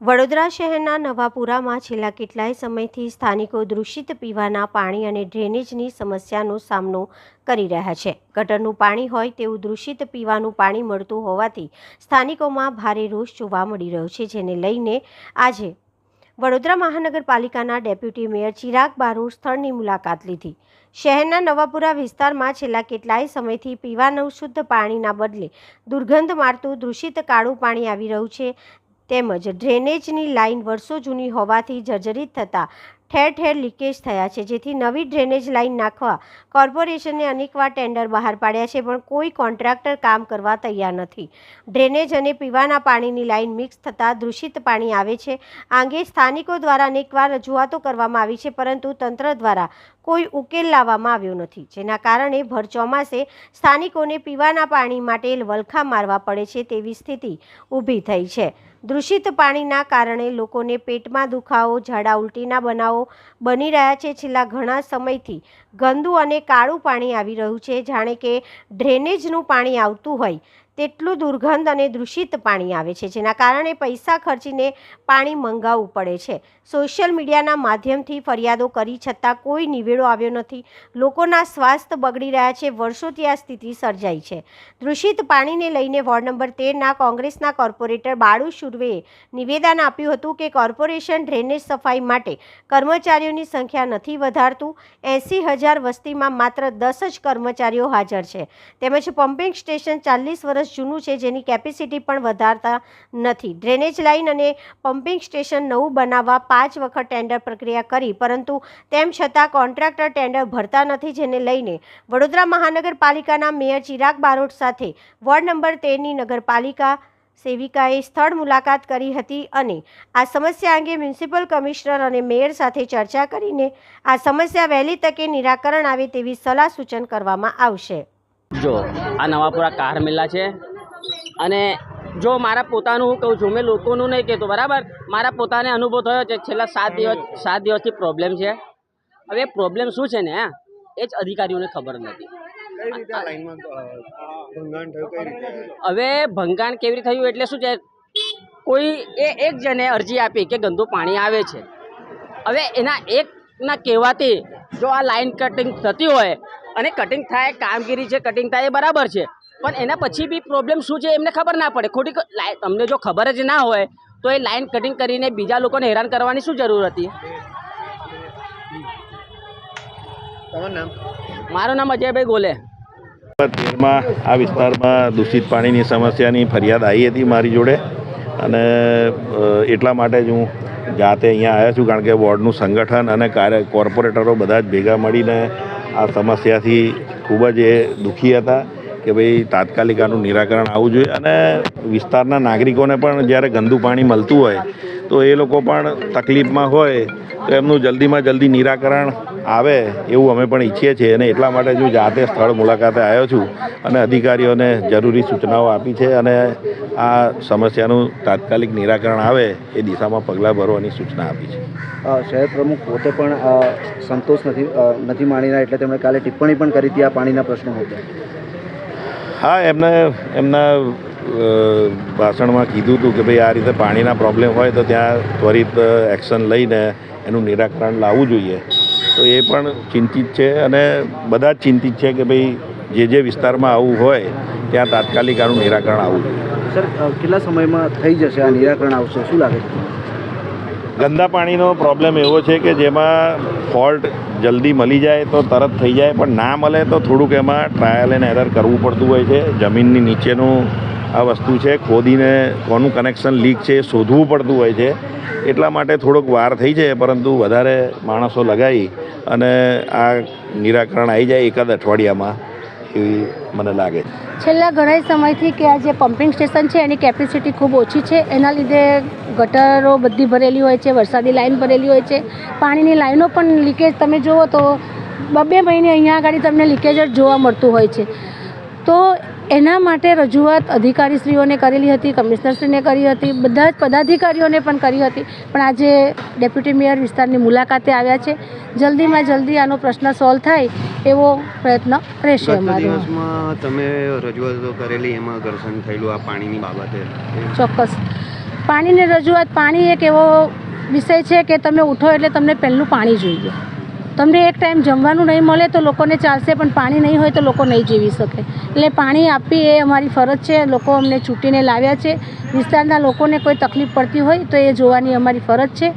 વડોદરા શહેરના નવાપુરામાં છેલ્લા કેટલાય સમયથી સ્થાનિકો દૂષિત પીવાના પાણી અને ડ્રેનેજની સમસ્યાનો સામનો કરી રહ્યા છે। ગટરનું પાણી હોય તેવું દૂષિત પીવાનું પાણી મળતું હોવાથી સ્થાનિકોમાં ભારે રોષ જોવા મળી રહ્યો છે, જેને લઈને આજે વડોદરા મહાનગરપાલિકાના ડેપ્યુટી મેયર ચિરાગ બારોટ સ્થળની મુલાકાત લીધી। શહેરના નવાપુરા વિસ્તારમાં છેલ્લા કેટલાય સમયથી પીવાના શુદ્ધ પાણીના બદલે દુર્ગંધ મારતું દૂષિત કાળું પાણી આવી રહ્યું છે, તેમજ ડ્રેનેજની લાઇન વર્ષો જૂની હોવાથી જર્જરિત થતાં ઠેર ઠેર લીકેજ થયા છે, જેથી નવી ડ્રેનેજ લાઇન નાખવા કોર્પોરેશને અનેકવાર ટેન્ડર બહાર પાડ્યા છે, પણ કોઈ કોન્ટ્રાક્ટર કામ કરવા તૈયાર નથી। ડ્રેનેજ અને પીવાના પાણીની લાઇન મિક્સ થતાં દૂષિત પાણી આવે છે। આ અંગે સ્થાનિકો દ્વારા અનેકવાર રજૂઆતો કરવામાં આવી છે, પરંતુ તંત્ર દ્વારા કોઈ ઉકેલ લાવવામાં આવ્યો નથી, જેના કારણે ભર ચોમાસે સ્થાનિકોને પીવાના પાણી માટે વલખા મારવા પડે છે તેવી સ્થિતિ ઊભી થઈ છે। દૂષિત પાણીના કારણે લોકોને પેટમાં દુખાવો, ઝાડા ઉલટીના બનાવો બની રહ્યા છે। છેલ્લા ઘણા સમયથી ગંદુ અને કાળું પાણી આવી રહ્યું છે, જાણે કે ડ્રેનેજનું પાણી આવતું હોય તેટલું દુર્ગંધ અને દૂષિત પાણી આવે છે, જેના કારણે પૈસા ખર્ચીને પાણી મંગાવવું પડે છે। સોશિયલ મીડિયાના માધ્યમથી ફરિયાદો કરી છતાં કોઈ નિવેડો આવ્યો નથી। લોકોના સ્વાસ્થ્ય બગડી રહ્યા છે। વર્ષોથી આ સ્થિતિ સર્જાઈ છે। દૂષિત પાણીને લઈને વોર્ડ નંબર 13ના કોંગ્રેસના કોર્પોરેટર બાળુ સુર્વેએ નિવેદન આપ્યું હતું કે કોર્પોરેશન ડ્રેનેજ સફાઈ માટે કર્મચારીઓની સંખ્યા નથી વધારતું। 80,000 વસ્તીમાં માત્ર 10 જ કર્મચારીઓ હાજર છે, તેમજ પમ્પિંગ સ્ટેશન 40 વર્ષ જૂનું છે, જેની કેપેસિટી પણ વધારતા નથી। ડ્રેનેજ લાઇન અને પમ્પિંગ સ્ટેશન નવું બનાવવા 5 વખત ટેન્ડર પ્રક્રિયા કરી, પરંતુ તેમ છતાં કોન્ટ્રાક્ટર ટેન્ડર ભરતા નથી, જેને લઈને વડોદરા મહાનગરપાલિકાના મેયર ચિરાગ બારોટ સાથે વોર્ડ નંબર 13ની નગરપાલિકા સેવિકાએ સ્થળ મુલાકાત કરી હતી અને આ સમસ્યા અંગે મ્યુનિસિપલ કમિશનર અને મેયર સાથે ચર્ચા કરીને આ સમસ્યા વહેલી તકે નિરાકરણ આવે તેવી સલાહ સૂચન કરવામાં આવશે। જો આ નવાપુરા કાર મેલા છે અને જો મારા પોતાનું હું કહું છું, મેં લોકોનું નહીં કહેતો, બરાબર? મારા પોતાને અનુભવ થયો છે। છેલ્લા 7 દિવસથી પ્રોબ્લેમ છે। હવે પ્રોબ્લેમ શું છે ને એ જ અધિકારીઓને ખબર નથી। હવે ભંગાણ કેવી રીતે થયું એટલે શું છે, કોઈ એક જણે અરજી આપી કે ગંદુ પાણી આવે છે। હવે એના એકના કહેવાથી જો આ લાઇન કટિંગ થતી હોય અને કટિંગ થાય, કામગીરી છે, કટિંગ થાય એ બરાબર છે, પણ એના પછી બી પ્રોબ્લેમ શું છે એમને ખબર ના પડે। ખોટી તમને જો ખબર જ ના હોય તો એ લાઇન કટિંગ કરીને બીજા લોકોને હેરાન કરવાની શું જરૂર હતી? મારું નામ અજયભાઈ ગોલે। તેરમાં આ વિસ્તારમાં દૂષિત પાણીની સમસ્યાની ફરિયાદ આવી હતી મારી જોડે, અને એટલા માટે જ હું જાતે અહીંયા આવ્યો છું, કારણ કે વોર્ડનું સંગઠન અને કોર્પોરેટરો બધા જ ભેગા મળીને આ સમસ્યાથી ખૂબ જ એ દુઃખી હતા કે ભાઈ તાત્કાલિક આનું નિરાકરણ આવવું જોઈએ। અને વિસ્તારના નાગરિકોને પણ જ્યારે ગંદુ પાણી મળતું હોય તો એ લોકો પણ તકલીફમાં હોય, તો એમનું જલ્દીમાં જલ્દી નિરાકરણ આવે એવું અમે પણ ઈચ્છીએ છીએ, અને એટલા માટે હું જાતે સ્થળ મુલાકાતે આવ્યો છું અને અધિકારીઓને જરૂરી સૂચનાઓ આપી છે, અને આ સમસ્યાનું તાત્કાલિક નિરાકરણ આવે એ દિશામાં પગલાં ભરવાની સૂચના આપી છે। શહેર પ્રમુખ પોતે પણ સંતોષ નથી માનીના, એટલે તેમણે કાલે ટિપ્પણી પણ કરી હતી આ પાણીના પ્રશ્નો મુદ્દે। હા, એમના ભાષણમાં કીધું હતું કે ભાઈ આ રીતે પાણીના પ્રોબ્લેમ હોય તો ત્યાં ત્વરિત એક્શન લઈને એનું નિરાકરણ લાવવું જોઈએ। તો એ પણ ચિંતિત છે, અને બધા જ ચિંતિત છે કે ભાઈ જે વિસ્તારમાં આવું હોય ત્યાં તાત્કાલિક આનું નિરાકરણ આવવું જોઈએ। સર, કેટલા સમયમાં થઈ જશે આ નિરાકરણ આવશે, શું લાગે છે? ગંદા પાણીનો પ્રોબ્લેમ એવો છે કે જેમાં ફોલ્ટ જલ્દી મળી જાય તો તરત થઈ જાય, પણ ના મળે તો થોડુંક એમાં ટ્રાયલ એન્ડ એરર કરવું પડતું હોય છે। જમીનની નીચેનું આ વસ્તુ છે, ખોદીને કોનું કનેક્શન લીક છે એ શોધવું પડતું હોય છે, એટલા માટે થોડોક વાર થઈ જાય, પરંતુ વધારે માણસો લગાવી અને આ નિરાકરણ આવી જાય એકાદ અઠવાડિયામાં એવી મને લાગે છે। છેલ્લા ઘણા સમયથી કે આ જે પમ્પિંગ સ્ટેશન છે એની કેપેસિટી ખૂબ ઓછી છે, એના લીધે ગટરો બધી ભરેલી હોય છે, વરસાદી લાઈન ભરેલી હોય છે, પાણીની લાઈનો પણ લીકેજ તમે જુઓ તો 2 મહિને અહીંયા આગળ તમને લીકેજ જ જોવા મળતું હોય છે। તો એના માટે રજૂઆત અધિકારીશ્રીઓને કરેલી હતી, કમિશનરશ્રીને કરી હતી, બધા જ પદાધિકારીઓને પણ કરી હતી, પણ આજે ડેપ્યુટી મેયર વિસ્તારની મુલાકાતે આવ્યા છે। જલ્દીમાં જલ્દી આનો પ્રશ્ન સોલ્વ થાય એવો પ્રયત્ન રહેશે અમારો। તમે રજૂઆતો કરેલી, એમાં ઘર્ષણ થયેલું આ પાણીની બાબતે? ચોક્કસ પાણીની રજૂઆત, પાણી એક એવો વિષય છે કે તમે ઉઠો એટલે તમને પહેલું પાણી જોઈએ. તમને એક ટાઈમ જમવાનું નહીં મળે તો લોકોને ચાલશે, પણ પાણી નહીં હોય તો લોકો નહીં જીવી શકે. એટલે પાણી આપવી એ અમારી ફરજ છે. લોકો અમને ચૂંટીને લાવ્યા છે. વિસ્તારના લોકોને કોઈ તકલીફ પડતી હોય તો એ જોવાની અમારી ફરજ છે.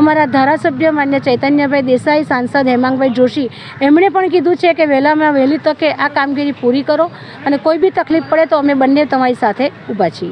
અમારા ધારાસભ્ય માન્ય ચૈતન્યભાઈ દેસાઈ, સાંસદ હેમાંગભાઈ જોશી, એમણે પણ કીધું છે કે વહેલામાં વહેલી તકે આ કામગીરી પૂરી કરો, અને કોઈ બી તકલીફ પડે તો અમે બંને તમારી સાથે ઊભા છીએ.